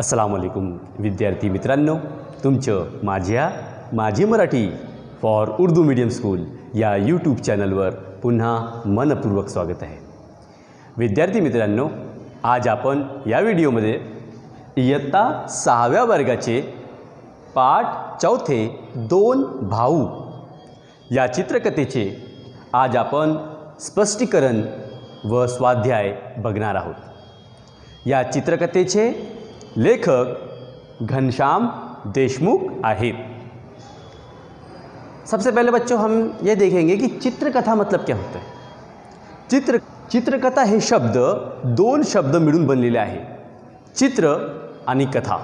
अस्सलामुअलैकुम विद्यार्थी मित्रांनो, तुमचं माझी Marathi for Urdu medium school या यूट्यूब चॅनलवर पुन्हा मनपूर्वक स्वागत आहे। विद्यार्थी मित्रांनो, आज आपण या व्हिडिओमध्ये इयत्ता 6व्या वर्गाचे पाठ 4 दोन भाऊ या चित्रकथेचे आज आपण स्पष्टीकरण व स्वाध्याय बघणार आहोत। या चित्रकथेचे लेखक घनश्याम देशमुख आहेत। सबसे पहले बच्चों हम ये देखेंगे कि चित्रकथा मतलब क्या होता है। चित्रकथा हे शब्द दोन शब्द मिळून बनलेले आहे, चित्र आणि कथा।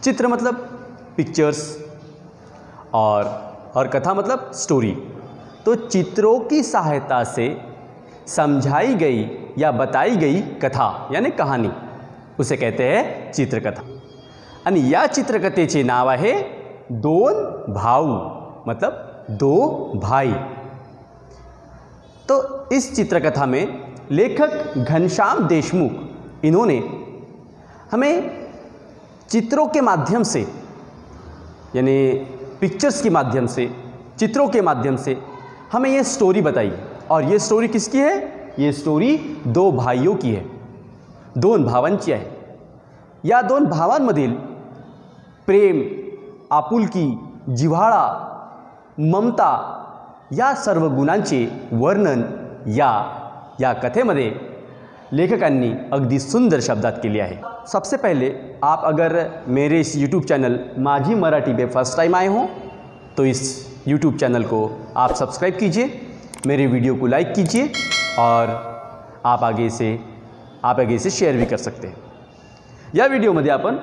चित्र मतलब पिक्चर्स और कथा मतलब स्टोरी। तो चित्रों की सहायता से समझाई गई या बताई गई कथा यानी कहानी उसे कहते हैं चित्रकथा। आणि या चित्रकथेचे नाव आहे दोन भाऊ मतलब दो भाई। तो इस चित्रकथा में लेखक घनश्याम देशमुख इन्होंने हमें चित्रों के माध्यम से यानी पिक्चर्स के माध्यम से, चित्रों के माध्यम से हमें ये स्टोरी बताई। और ये स्टोरी किसकी है? ये स्टोरी दो भाइयों की है, दोन भावांची आहे। या दोन भावांमधील प्रेम, आपुलकी, जिव्हाळा, ममता या सर्व गुणांचे वर्णन या कथेमध्ये लेखकांनी अगदी सुंदर शब्दात केले आहे। सबसे पहले आप अगर मेरे इस यूट्यूब चैनल माझी मराठी पे फर्स्ट टाइम आए हो तो इस यूट्यूब चैनल को आप सब्सक्राइब कीजिए, मेरे वीडियो को लाइक कीजिए और आप आगे से शेयर भी कर सकते हैं। या व्हिडिओमध्ये आपण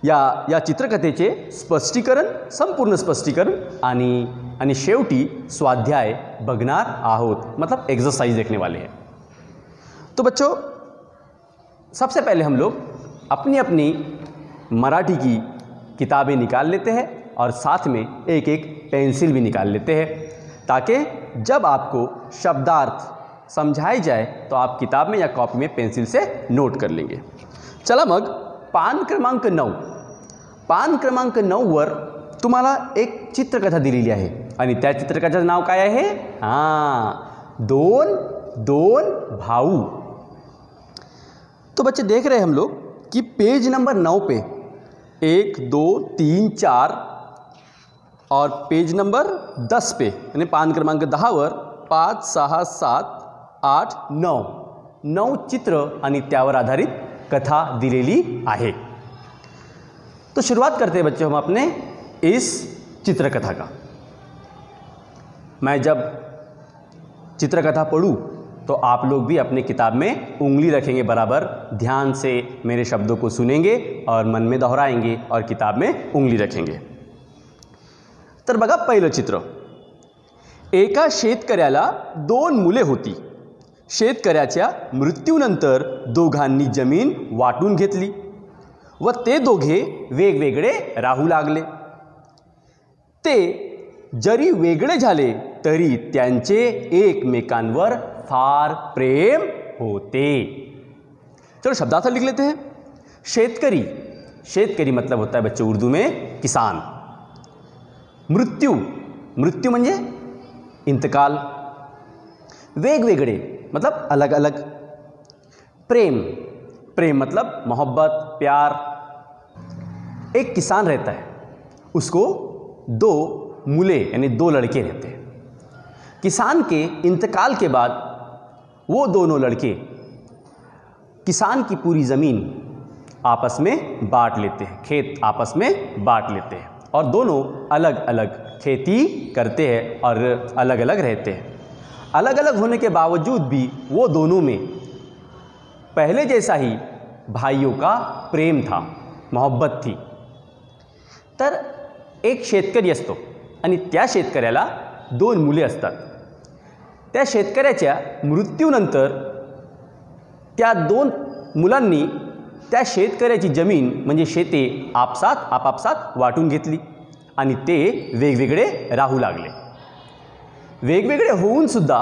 या चित्रकथेचे स्पष्टीकरण, संपूर्ण स्पष्टीकरण आणि शेवटी स्वाध्याय बघणार आहोत, मतलब एक्सरसाइज देखने वाले हैं। तो बच्चों, सबसे पहले हम लोग अपनी अपनी मराठी की किताबें निकाल लेते हैं और साथ में एक एक पेंसिल भी निकाल लेते हैं, ताकि जब आपको शब्दार्थ समझाई जाए तो आप किताब में या कॉपी में पेंसिल से नोट कर लेंगे। चला मग पान क्रमांक 9 वर तुम्हाला एक चित्रकथा दिलेली आहे आणि त्या चित्रकथेचं नाव काय आहे? दोन भाऊ। तो बच्चे देख रहे हैं हम लोग कि पेज नंबर 9 पे 1 2 3 4 और पेज नंबर 10 पे यानी पान क्रमांक 10 वर 5 6 7 8 9 चित्र आणि त्यावर आधारित कथा दिलेली आहे। तो शुरुआत करते हैं बच्चों हम अपने इस चित्रकथा का। मैं जब चित्रकथा पढ़ूँ तो आप लोग भी अपने किताब में उंगली रखेंगे, बराबर ध्यान से मेरे शब्दों को सुनेंगे और मन में दोहराएंगे और किताब में उंगली रखेंगे। तर बघा पहिलं चित्र। एका शेतकऱ्याला दोन मुले होती। शेतकऱ्याच्या मृत्यूनंतर दोघांनी जमीन वाटून घेतली व ते दोघे वेगवेगळे राहू लागले। ते जरी वेगळे झाले तरी त्यांचे एकमेकांवर फार प्रेम होते। चलो शब्दार्थ लिख लेते हैं। शेतकरी मतलब होता है बच्चों उर्दू में किसान। मृत्यु म्हणजे इंतकाल। वेगवेगळे मतलब अलग अलग। प्रेम मतलब मोहब्बत, प्यार। एक किसान रहता है, उसको दो मुले यानी दो लड़के रहते हैं। किसान के इंतकाल के बाद वो दोनों लड़के किसान की पूरी ज़मीन आपस में बांट लेते हैं, खेत आपस में बांट लेते हैं और दोनों अलग अलग खेती करते हैं और अलग अलग रहते हैं। अलग अलग होने के बावजूद भी वो दोनों में पहले जैसा ही भाइयों का प्रेम था, मोहब्बत थी। तर एक शेतकरी असतो आणि त्या शेतकऱ्याला दोन मुले असतात। त्या शेतकऱ्याच्या मृत्यूनंतर त्या दोन मुलांनी त्या शेतकऱ्याची जमीन म्हणजे शेते आपापसात वाटून घेतली आणि ते वेगवेगळे राहू लागले। वेगवेगळे होऊन सुद्धा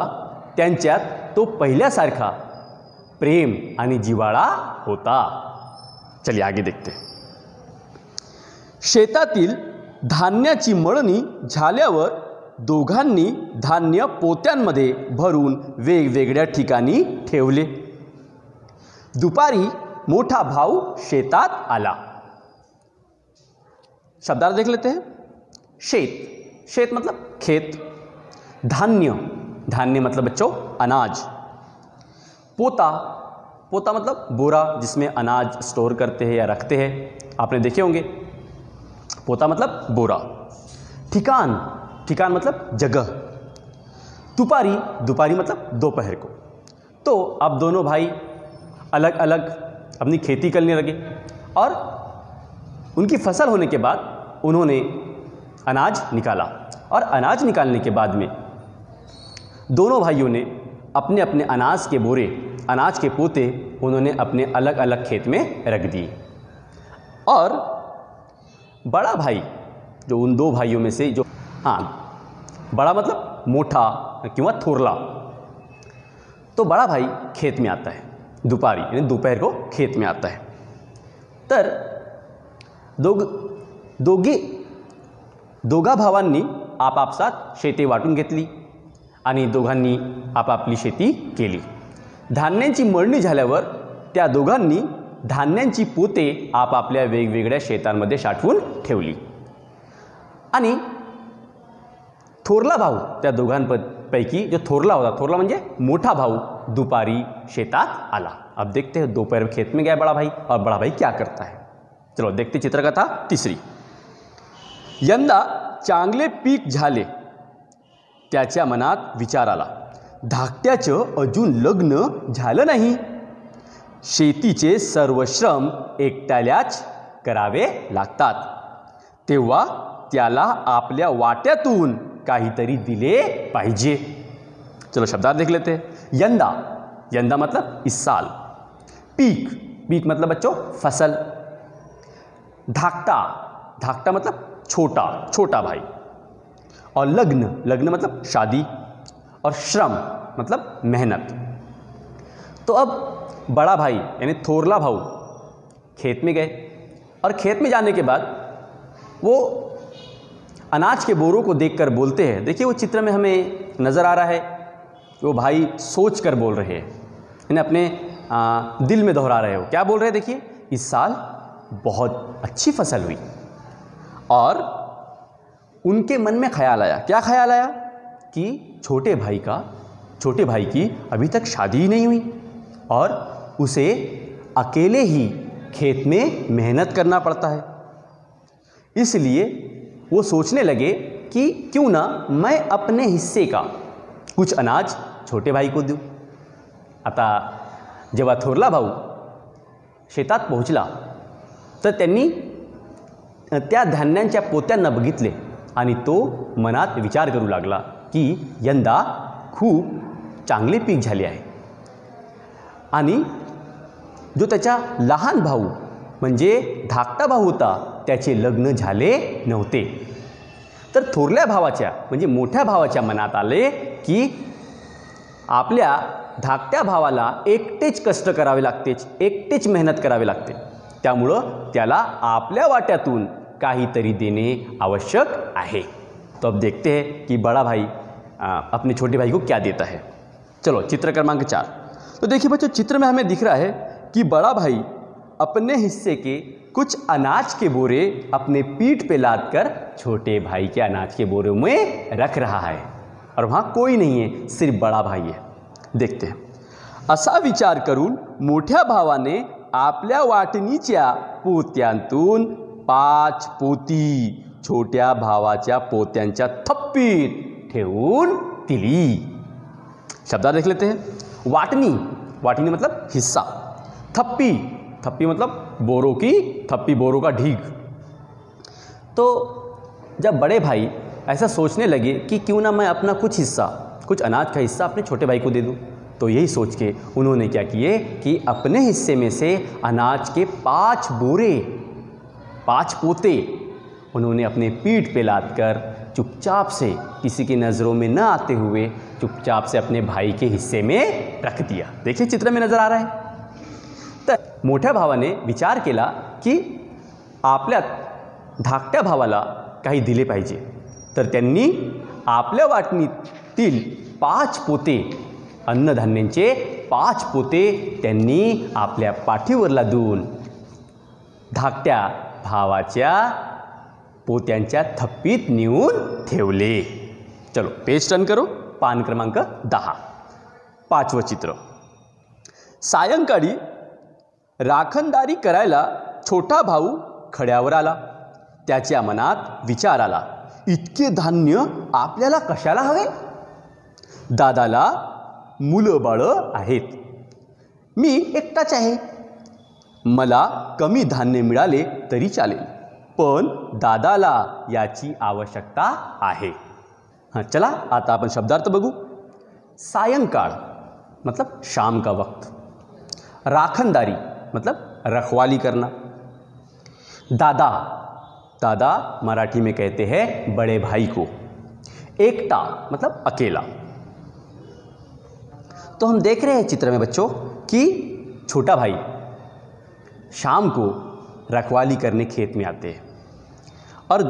त्यांच्यात तो पहिल्यासारखा प्रेम आणि जिव्हाळा होता। चलिए आगे देखते हैं। शेतातील धान्याची मळणी झाल्यावर दोघांनी धान्य पोत्यांमध्ये भरून वेगवेगळ्या ठिकाणी ठेवले। दुपारी मोठा भाऊ शेतात आला। शब्दार्थ देख लेते हैं। शेत, शेत मतलब खेत। धान्य, धान्य मतलब बच्चों अनाज। पोता, पोता मतलब बोरा जिसमें अनाज स्टोर करते हैं या रखते हैं, आपने देखे होंगे। पोता मतलब बोरा। ठिकान, ठिकान मतलब जगह। दुपारी, दुपारी मतलब दोपहर को। तो अब दोनों भाई अलग अलग अपनी खेती करने लगे और उनकी फसल होने के बाद उन्होंने अनाज निकाला और अनाज निकालने के बाद में दोनों भाइयों ने अपने अपने अनाज के बोरे, अनाज के पोते उन्होंने अपने अलग अलग खेत में रख दिए। और बड़ा भाई जो उन दो भाइयों में से जो, बड़ा मतलब मोठा किंवा थोरला, तो बड़ा भाई खेत में आता है दुपारी, यानी दोपहर को खेत में आता है। तर दोघा भावांनी आपापसात शेती वाटून घेतली आणि दोघांनी आपापली शेती केली। धान्यांची मळणी झाल्यावर त्या दोघांनी धान्यांची पोते आपापल्या वेगवेगळ्या शेतांमध्ये साठवून ठेवली आणि थोरला भाऊ त्या दोघांपैकी जो थोरला होता, थोरला म्हणजे मोठा भाऊ, दुपारी शेतात आला। अब देखते हैं दोपहर खेत में गया बड़ा भाई और बड़ा भाई क्या करता है। चलो देखते चित्रकथा तिसरी। यंदा चांगले पीक झाले, त्याच्या मनात विचार आला, धाकट्याचं अजून लग्न झालं नाही, शेतीचे सर्व श्रम एकट्यालाच करावे लागतात, तेव्हा त्याला आपल्या वाट्यातून काहीतरी दिले पाहिजे। चलो शब्दार्थ देख लेते हैं। यंदा, यंदा मतलब इस साल। पीक, पीक मतलब बच्चों फसल। धाकटा, धाकटा मतलब छोटा, छोटा भाई। और लग्न, लग्न मतलब शादी। और श्रम मतलब मेहनत। तो अब बड़ा भाई यानी थोरला भाऊ खेत में गए और खेत में जाने के बाद वो अनाज के बोरों को देखकर बोलते हैं। देखिए वो चित्र में हमें नज़र आ रहा है वो भाई सोच कर बोल रहे हैं, यानी अपने दिल में दोहरा रहे हो। क्या बोल रहे हैं देखिए, इस साल बहुत अच्छी फसल हुई। और उनके मन में ख्याल आया, क्या ख्याल आया कि छोटे भाई की अभी तक शादी ही नहीं हुई और उसे अकेले ही खेत में मेहनत करना पड़ता है। इसलिए वो सोचने लगे कि क्यों ना मैं अपने हिस्से का कुछ अनाज छोटे भाई को दूं। आता जेव्हा थोरला भाऊ शेतात पोहोचला तर त्यांनी त्या धान्यांच्या पोत्यांना बघितले आणि तो मनात विचार करू लागला की यंदा खूप चांगले पीक झाले आहे आणि जो त्याचा लहान भाऊ म्हणजे धाकटा भाऊ होता त्याचे लग्न झाले नव्हते। तर थोरल्या भावाच्या म्हणजे मोठ्या भावाच्या मनात आले की आपल्या धाकट्या भावाला एकटेच कष्ट करावे लागते, एकटेच मेहनत करावी लागते, त्यामुळं त्याला आपल्या वाट्यातून काहीतरी देणे आवश्यक आहे। तो अब देखते हैं कि बड़ा भाई अपने छोटे भाई को क्या देता है। चलो चित्र क्रमांक 4। तो देखिए बच्चों चित्र में हमें दिख रहा है कि बड़ा भाई अपने हिस्से के कुछ अनाज के बोरे अपने पीठ पे लादकर छोटे भाई के अनाज के बोरे में रख रहा है और वहाँ कोई नहीं है, सिर्फ बड़ा भाई है। देखते हैं। असा विचार करून मोठ्या भावाने आपल्या वाटणीच्या पोत्यांतून 5 पोती छोट्या भावाच्या पोत्यांच्या थप्पीत ठेवून दिली। शब्दार्थ देख लेते हैं। वाटनी, वाटनी मतलब हिस्सा। थप्पी, थप्पी मतलब बोरों की थप्पी, बोरों का ढीग। तो जब बड़े भाई ऐसा सोचने लगे कि क्यों ना मैं अपना कुछ हिस्सा, कुछ अनाज का हिस्सा अपने छोटे भाई को दे दूं, तो यही सोच के उन्होंने क्या किए कि अपने हिस्से में से अनाज के 5 बोरे, 5 पोते उन्होंने अपने पीठ पे लादकर चुपचाप से, किसी की नज़रों में न आते हुए चुपचाप से अपने भाई के हिस्से में रख दिया। देखिए चित्र में नज़र आ रहा है। तर मोठ्या भावाने विचार केला की आपल्या धाकट्या भावाला काही दिले पाहिजे, तर त्यांनी आपल्या वाटणीतील 5 पोते अन्नधान्यांचे 5 पोते त्यांनी आपल्या पाठीवर लादून धाकट्या भावाच्या पोत्यांच्या थप्पीत नेऊन ठेवले. चलो पेज टर्न करो, पान क्रमांक 10. 5वं चित्र. सायंकाळी राखणदारी करायला छोटा भाऊ खड्यावर आला. त्याच्या मनात विचार आला, इतके धान्य आपल्याला कशाला हवे? दादाला मुलं बाळं आहेत, मी एकटाच आहे. मला कमी धान्य मिळाले तरी चालेल, पण दादाला याची आवश्यकता आहे. हाँ, चला आता आपण शब्दार्थ बघू. सायंकाळ मतलब शाम का वक्त. राखणदारी मतलब रखवाली करना. दादा, दादा मराठी में कहते हैं बड़े भाई को. एकटा मतलब अकेला. तो हम देख रहे हैं चित्र में बच्चों कि छोटा भाई शाम को रखवाली करने खेत में आते हैं और आप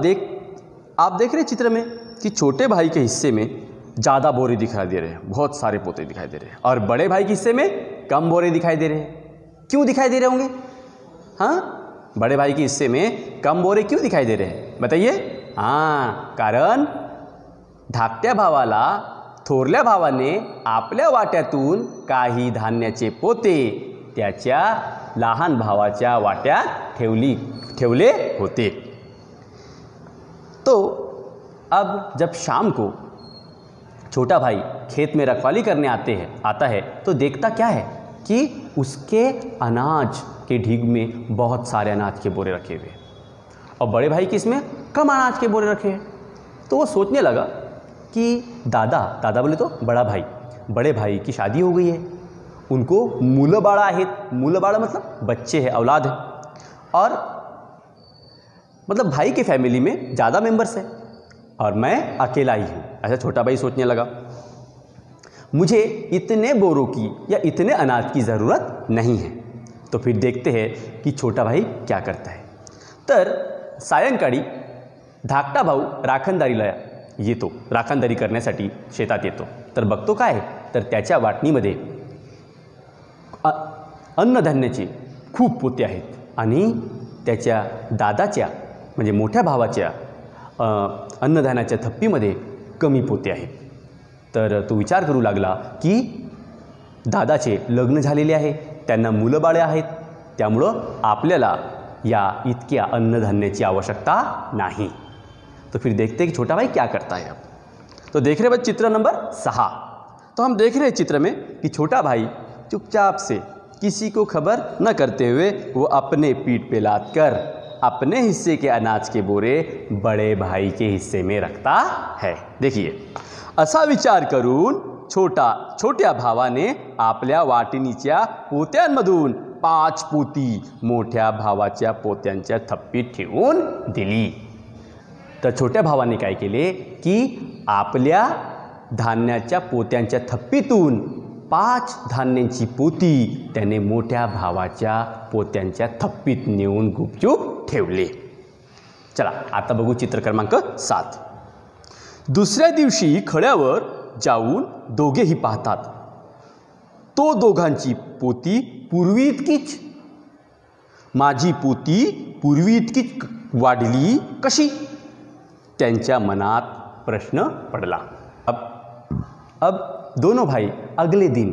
देख रहे हैं चित्र में कि छोटे भाई के हिस्से में ज़्यादा बोरे दिखाई दे रहे हैं, बहुत सारे पोते दिखाई दे रहे हैं, और बड़े भाई के हिस्से में कम बोरे दिखाई दे रहे हैं. क्यों दिखाई दे रहे होंगे? हाँ, बड़े भाई के हिस्से में कम बोरे क्यों दिखाई दे रहे हैं बताइए? हाँ, कारण धाकट्या भावाला थोरल्या भावाने आपल्या वाट्यातून काही धान्याचे पोते त्याच्या लहान भावाच्या वाट्यात ठेवले होते. तो अब जब शाम को छोटा भाई खेत में रखवाली करने आता है तो देखता क्या है कि उसके अनाज के ढीग में बहुत सारे अनाज के बोरे रखे हुए और बड़े भाई के इसमें कम अनाज के बोरे रखे हैं. तो वो सोचने लगा कि दादा बोले तो बड़े भाई की शादी हो गई है, उनको मुलं बाळं आहेत. मुलं बाळं मतलब बच्चे हैं, औलाद है, और मतलब भाई की फैमिली में ज़्यादा मेंबर्स हैं और मैं अकेला ही हूँ. ऐसा छोटा भाई सोचने लगा. मुझे इतने बोरों की या इतने अनाज की ज़रूरत नहीं है. तो फिर देखते हैं कि छोटा भाई क्या करता है. तर सायंकाळी धाकटा भाऊ राखणदारीला येतो, राखणदारी करण्यासाठी शेतात येतो. तर बघतो काय, तर त्याच्या वाटणीमध्ये अन्नधान्याचे खूप पोते आहेत आणि त्याच्या दादाच्या म्हणजे मोठ्या भावाच्या अन्नधान्याच्या थप्पीमध्ये कमी पोते आहेत. तर तो विचार करू लागला की दादाचे लग्न झालेले आहे, त्यांना मुलं बाळे आहेत, त्यामुळं आपल्याला या इतक्या अन्नधान्याची आवश्यकता नहीं. तो फिर देखते हैं कि छोटा भाई क्या करता है. अब तो देख रहे बच्चे चित्र नंबर 6. तो हम देख रहे हैं चित्र में कि छोटा भाई चुपचाप से किसी को खबर न करते हुए वो अपने पीठ पे लाद कर अपने हिस्से के अनाज के बोरे बड़े भाई के हिस्से में रखता है. देखिए, असा विचार करून छोट्या भावाने आपल्या वाटणीच्या पोत्यांमधून 5 पोती मोठ्या भावाच्या पोत्यांच्या थप्पीत ठेवून दिली. तर छोट्या भावाने काय केले की आपल्या धान्याच्या पोत्यांच्या थप्पीतून 5 धान्यांची पोती त्याने मोठ्या भावाच्या पोत्यांच्या थप्पीत नेऊन गुपचूप ठेवले. चला आता बघू चित्र क्रमांक 7. दुसऱ्या दिवशी खड्यावर जाऊन दोघेही पाहतात, तो दोघांची पोती पूर्वी इतकीच. माझी पोती पूर्वी इतकीच वाढली कशी? त्यांच्या मनात प्रश्न पड़ला. अब दोनों भाई अगले दिन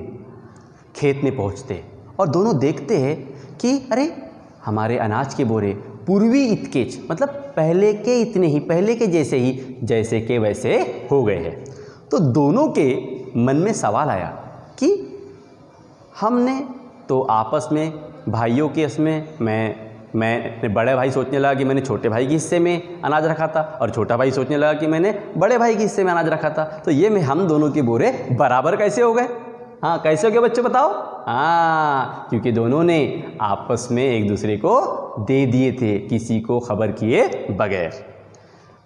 खेत में पहुंचते और दोनों देखते हैं कि अरे हमारे अनाज के बोरे पूर्वी इतकेच मतलब पहले के इतने ही, पहले के जैसे के वैसे हो गए हैं. तो दोनों के मन में सवाल आया कि हमने तो आपस में भाइयों के इसमें मैं बड़े भाई सोचने लगा कि मैंने छोटे भाई के हिस्से में अनाज रखा था और छोटा भाई सोचने लगा कि मैंने बड़े भाई के हिस्से में अनाज रखा था. तो ये में हम दोनों के बोरे बराबर कैसे हो गए? हाँ, कैसे हो गए बच्चों बताओ? हाँ, क्योंकि दोनों ने आपस में एक दूसरे को दे दिए थे, किसी को खबर किए बगैर.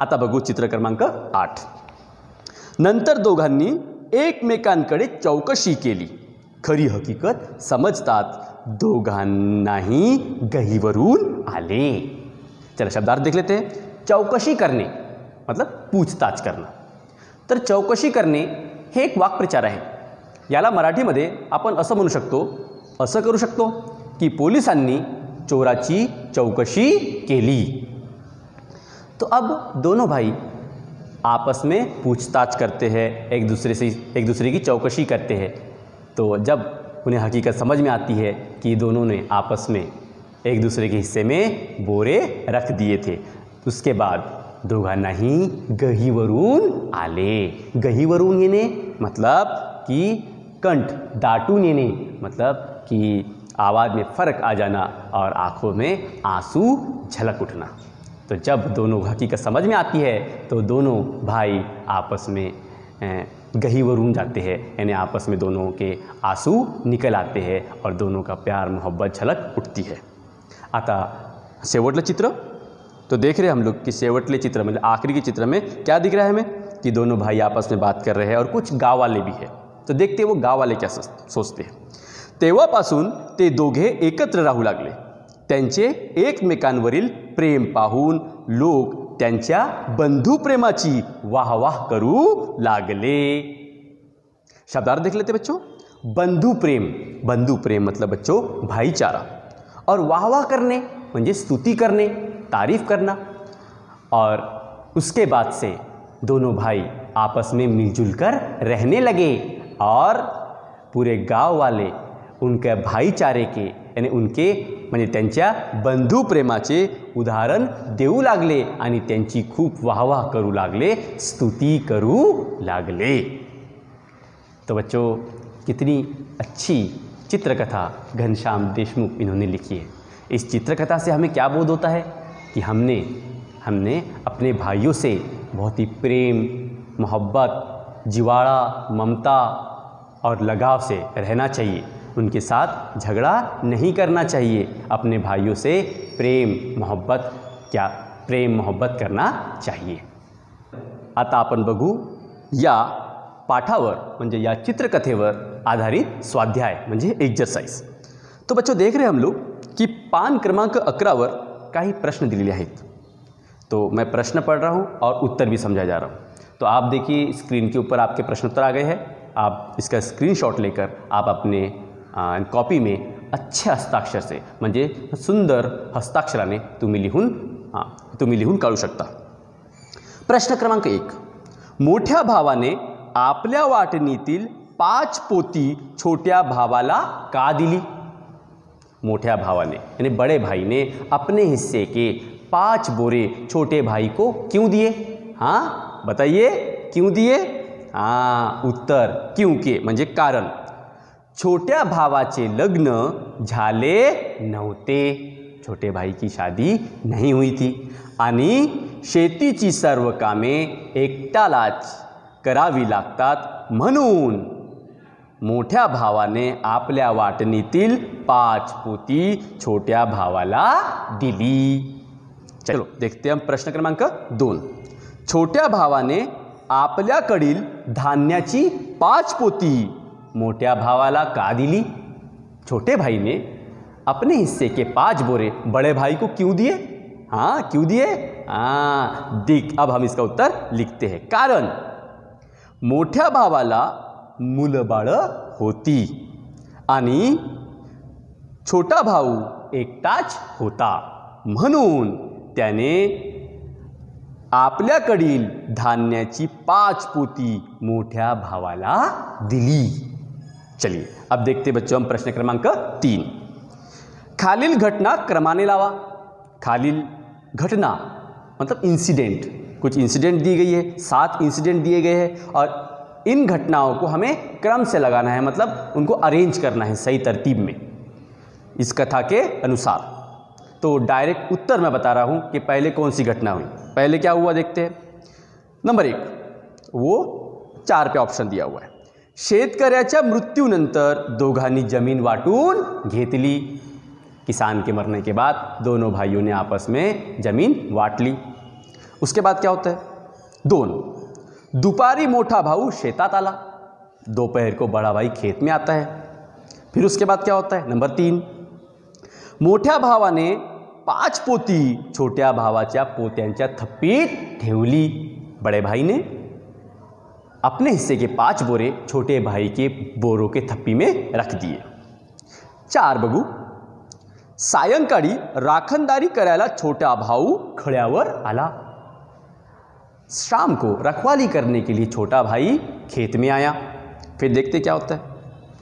आता बघू चित्र क्रमांक 8. नंतर दोघांनी एकमेकांकडे चौकशी केली. खरी हकीकत समजतात दोघांनाही गहिवरून आले। चला शब्दार्थ देख लेते हैं। चौकशी करणे मतलब पूछताछ करना। तर चौकशी करणे हे एक वाक्प्रचार आहे। याला मराठीमध्ये आपण असं म्हणू शकतो, असं करू शकतो की पोलिसांनी चोराची चौकशी केली। तो अब दोनों भाई आपस में पूछताछ करते हैं, एक दूसरे की चौकशी करते हैं। तो जब उन्हें हकीकत समझ में आती है कि दोनों ने आपस में एक दूसरे के हिस्से में बोरे रख दिए थे, उसके बाद दोघांनाही गहिवरून आले। गहिवरून येणे मतलब कि कंठ दाटून येणे, मतलब कि आवाज़ में फ़र्क आ जाना और आँखों में आंसू झलक उठना। तो जब दोनों हकीकत समझ में आती है तो दोनों भाई आपस में गहिवरून जाते हैं, यानी आपस में दोनों के आंसू निकल आते हैं और दोनों का प्यार मोहब्बत झलक उठती है। आता शेवटलं चित्र तो देख रहे हैं हम लोग कि शेवटले चित्र मतलब आखिरी के चित्र में क्या दिख रहा है हमें कि दोनों भाई आपस में बात कर रहे हैं और कुछ गाँव वाले भी हैं। तो देखते हैं वो गाँव वाले क्या सोचते हैं। तेव्हापासून ते दोघे एकत्र राहू लागले। त्यांचे एकमेकांवरील प्रेम पाहून लोक त्यांच्या बंधुप्रेमाची वाहवाह करू लागले। शब्दार्थ देख लेते बच्चों। बंधु प्रेम मतलब बच्चों भाईचारा, और वाहवाह करने म्हणजे स्तुति करने, तारीफ करना। और उसके बाद से दोनों भाई आपस में मिलजुल कर रहने लगे और पूरे गांव वाले उनके भाईचारे के यानी उनके म्हणजे त्यांच्या बंधुप्रेमाचे उदाहरण देऊ लागले आणि त्यांची खूप वाहवाह करू लागले, स्तुति करू लागले। तो बच्चों कितनी अच्छी चित्रकथा घनश्याम देशमुख इन्होंने लिखी है। इस चित्रकथा से हमें क्या बोध होता है कि हमने अपने भाइयों से बहुत ही प्रेम, मोहब्बत, जिवाड़ा, ममता और लगाव से रहना चाहिए। उनके साथ झगड़ा नहीं करना चाहिए। अपने भाइयों से प्रेम मोहब्बत करना चाहिए। आता आपण बघू या पाठावर म्हणजे या चित्रकथेवर आधारित स्वाध्याय म्हणजे एक्सरसाइज। तो बच्चों देख रहे हैं हम लोग कि पान क्रमांक 11 वर काही प्रश्न दिलेले आहेत। तो मैं प्रश्न पढ़ रहा हूँ और उत्तर भी समझा जा रहा हूँ। तो आप देखिए स्क्रीन के ऊपर आपके प्रश्न उत्तर आ गए हैं। आप इसका स्क्रीनशॉट लेकर आप अपने कॉपी में अच्छे हस्ताक्षर से म्हणजे सुंदर हस्ताक्षराने तुम्ही लिहून काढू शकता। प्रश्न क्रमांक 1, मोठ्या भावाने आपल्या वाटणीतील 5 पोती छोट्या भावाला का दिली? मोठ्या भावाने यानी बड़े भाई ने अपने हिस्से के 5 बोरे छोटे भाई को क्यों दिए? हाँ बताइए क्यों दिए? हाँ उत्तर क्योंकि म्हणजे कारण छोट्या भावाचे लग्न झाले नव्हते, छोटे भाई की शादी नहीं हुई थी आणि शेतीची सर्व कामे एकट्यालाच करावी लागतात म्हणून मोठ्या भावाने आपल्या वाटणीतील 5 पोती छोट्या भावाला दिली। चलो देखते हैं हम प्रश्न क्रमांक 2। छोट्या भावाने आपल्याकडील धान्याची 5 पोती मोट्या भावाला का दिली? छोटे भाई ने अपने हिस्से के 5 बोरे बड़े भाई को क्यों दिए? हाँ क्यों दिए? हाँ दिख। अब हम इसका उत्तर लिखते हैं। कारण मोठ्या भावाला मुलबाळ होती आणि छोटा भाऊ एकटाच होता म्हणून त्याने आपल्याकडील धान्याची 5 पोती मोठ्या भावाला दिली। चलिए अब देखते बच्चों हम प्रश्न क्रमांक 3। खालील घटना क्रमाने लावा। खालील घटना मतलब इंसिडेंट, कुछ इंसिडेंट दी गई है, 7 इंसिडेंट दिए गए हैं और इन घटनाओं को हमें क्रम से लगाना है, मतलब उनको अरेंज करना है सही तरतीब में इस कथा के अनुसार। तो डायरेक्ट उत्तर मैं बता रहा हूँ कि पहले कौन सी घटना हुई। पहले क्या हुआ देखते हैं। नंबर 1 वो 4 पे ऑप्शन दिया हुआ है। शेतकऱ्याच्या मृत्यूनंतर दोघांनी जमीन वाटून घेतली। किसान के मरने के बाद दोनों भाइयों ने आपस में जमीन वाट ली। उसके बाद क्या होता है। 2 दुपारी मोठा भाऊ शेतात आला। दोपहर को बड़ा भाई खेत में आता है। फिर उसके बाद क्या होता है, नंबर 3, मोठ्या भावाने 5 पोती छोट्या भावाच्या पोत्यांच्या थप्पीत ठेवली। बड़े भाई ने अपने हिस्से के 5 बोरे छोटे भाई के बोरों के थप्पी में रख दिए। 4 बघू, सायंकाळी राखणदारी करायला छोटा भाऊ खड्यावर आला। शाम को रखवाली करने के लिए छोटा भाई खेत में आया। फिर देखते क्या होता है,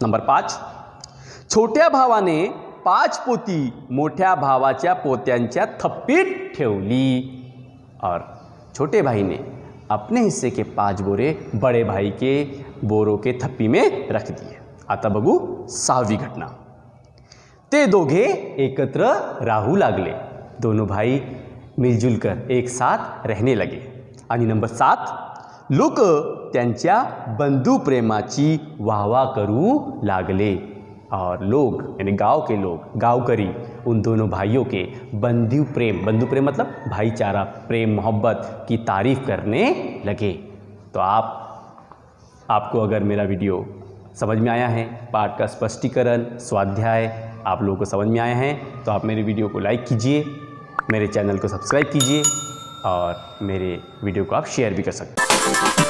नंबर 5, छोट्या भावाने 5 पोती मोठ्या भावाच्या पोत्यांच्या थप्पीत ठेवली और छोटे भाई ने अपने हिस्से के 5 बोरे बड़े भाई के बोरों के थप्पी में रख दिए। आता बघू 6वी घटना, ते दोघे एकत्र राहू लागले। दोनों भाई मिलजुल कर एक साथ रहने लगे। आणि नंबर 7, लोक त्यांच्या बंधुप्रेमाची वाहवा करू लागले और लोग यानी गांव के लोग, गांवकरी उन दोनों भाइयों के बंधु प्रेम मतलब भाईचारा, प्रेम, मोहब्बत की तारीफ करने लगे। तो आपको अगर मेरा वीडियो समझ में आया है, पाठ का स्पष्टीकरण, स्वाध्याय आप लोगों को समझ में आया है, तो आप मेरे वीडियो को लाइक कीजिए, मेरे चैनल को सब्सक्राइब कीजिए और मेरे वीडियो को आप शेयर भी कर सकते हैं।